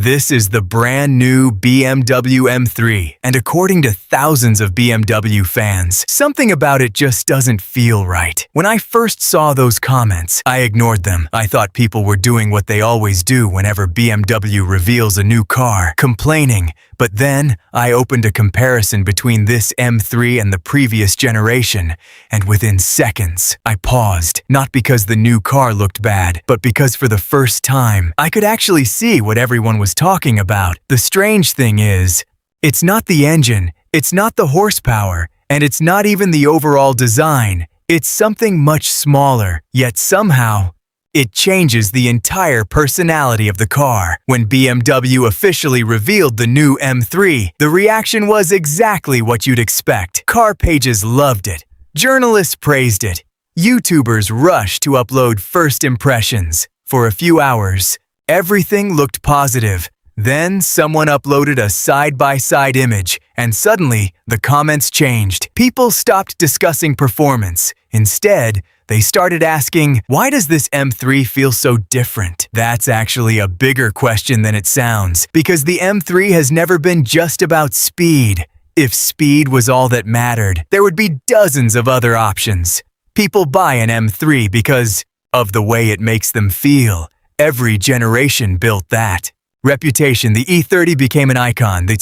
This is the brand new BMW M3, and according to thousands of BMW fans, something about it just doesn't feel right. When I first saw those comments, I ignored them. I thought people were doing what they always do whenever BMW reveals a new car, complaining. But then, I opened a comparison between this M3 and the previous generation, and within seconds, I paused. Not because the new car looked bad, but because for the first time, I could actually see what everyone was talking about. The strange thing is, it's not the engine, it's not the horsepower, and it's not even the overall design. It's something much smaller, yet somehow, it changes the entire personality of the car. When BMW officially revealed the new M3, the reaction was exactly what you'd expect. Car pages loved it. Journalists praised it. YouTubers rushed to upload first impressions. For a few hours, everything looked positive. Then someone uploaded a side-by-side image, and suddenly the comments changed. People stopped discussing performance. Instead, they started asking, why does this M3 feel so different? That's actually a bigger question than it sounds, because the M3 has never been just about speed. If speed was all that mattered, there would be dozens of other options. People buy an M3 because of the way it makes them feel. Every generation built that. Reputation, the E30 became an icon, the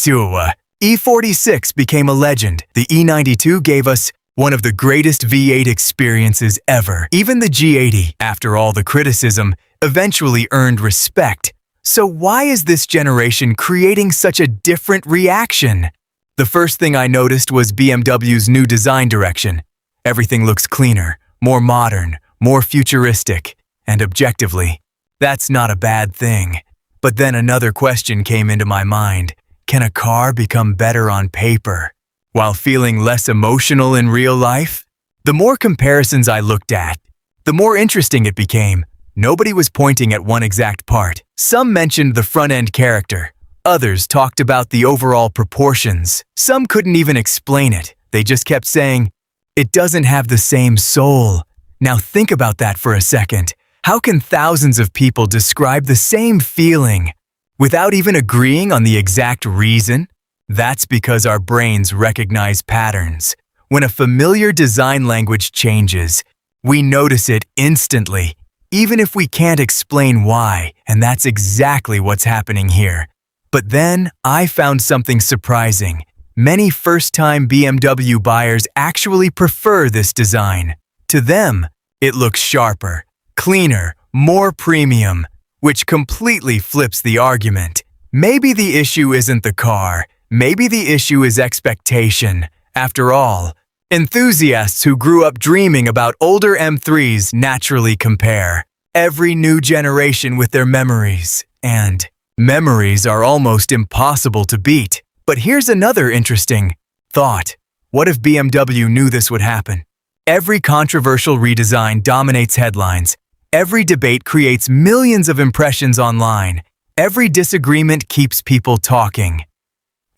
E46 became a legend. The E92 gave us one of the greatest V8 experiences ever. Even the G80, after all the criticism, eventually earned respect. So why is this generation creating such a different reaction? The first thing I noticed was BMW's new design direction. Everything looks cleaner, more modern, more futuristic, and objectively, that's not a bad thing. But then another question came into my mind. Can a car become better on paper while feeling less emotional in real life? The more comparisons I looked at, the more interesting it became. Nobody was pointing at one exact part. Some mentioned the front-end character. Others talked about the overall proportions. Some couldn't even explain it. They just kept saying, it doesn't have the same soul. Now think about that for a second. How can thousands of people describe the same feeling without even agreeing on the exact reason? That's because our brains recognize patterns. When a familiar design language changes, we notice it instantly, even if we can't explain why, and that's exactly what's happening here. But then I found something surprising. Many first-time BMW buyers actually prefer this design. To them, it looks sharper, cleaner, more premium, which completely flips the argument. Maybe the issue isn't the car. Maybe the issue is expectation. After all, enthusiasts who grew up dreaming about older M3s naturally compare every new generation with their memories, and memories are almost impossible to beat. But here's another interesting thought. What if BMW knew this would happen? Every controversial redesign dominates headlines. Every debate creates millions of impressions online. Every disagreement keeps people talking.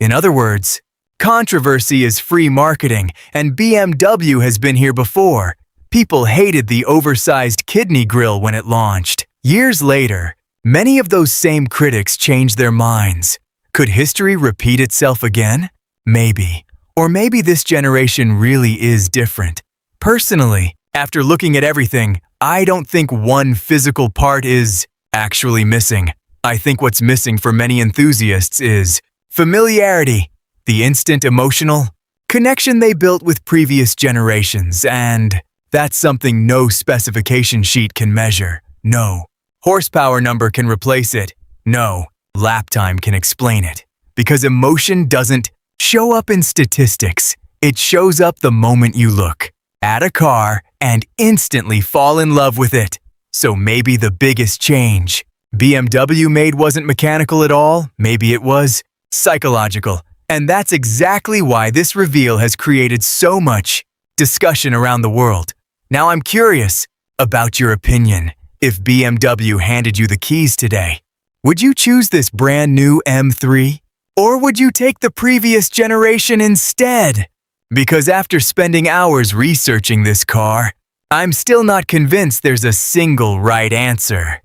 In other words, controversy is free marketing, and BMW has been here before. People hated the oversized kidney grille when it launched. Years later, many of those same critics changed their minds. Could history repeat itself again? Maybe. Or maybe this generation really is different. Personally, after looking at everything, I don't think one physical part is actually missing. I think what's missing for many enthusiasts is familiarity, the instant emotional connection they built with previous generations, and that's something no specification sheet can measure. No horsepower number can replace it. No lap time can explain it. Because emotion doesn't show up in statistics. It shows up the moment you look at a car and instantly fall in love with it. So maybe the biggest change BMW made wasn't mechanical at all. Maybe it was psychological. And that's exactly why this reveal has created so much discussion around the world. Now I'm curious about your opinion. If BMW handed you the keys today, would you choose this brand new M3? Or would you take the previous generation instead? Because after spending hours researching this car, I'm still not convinced there's a single right answer.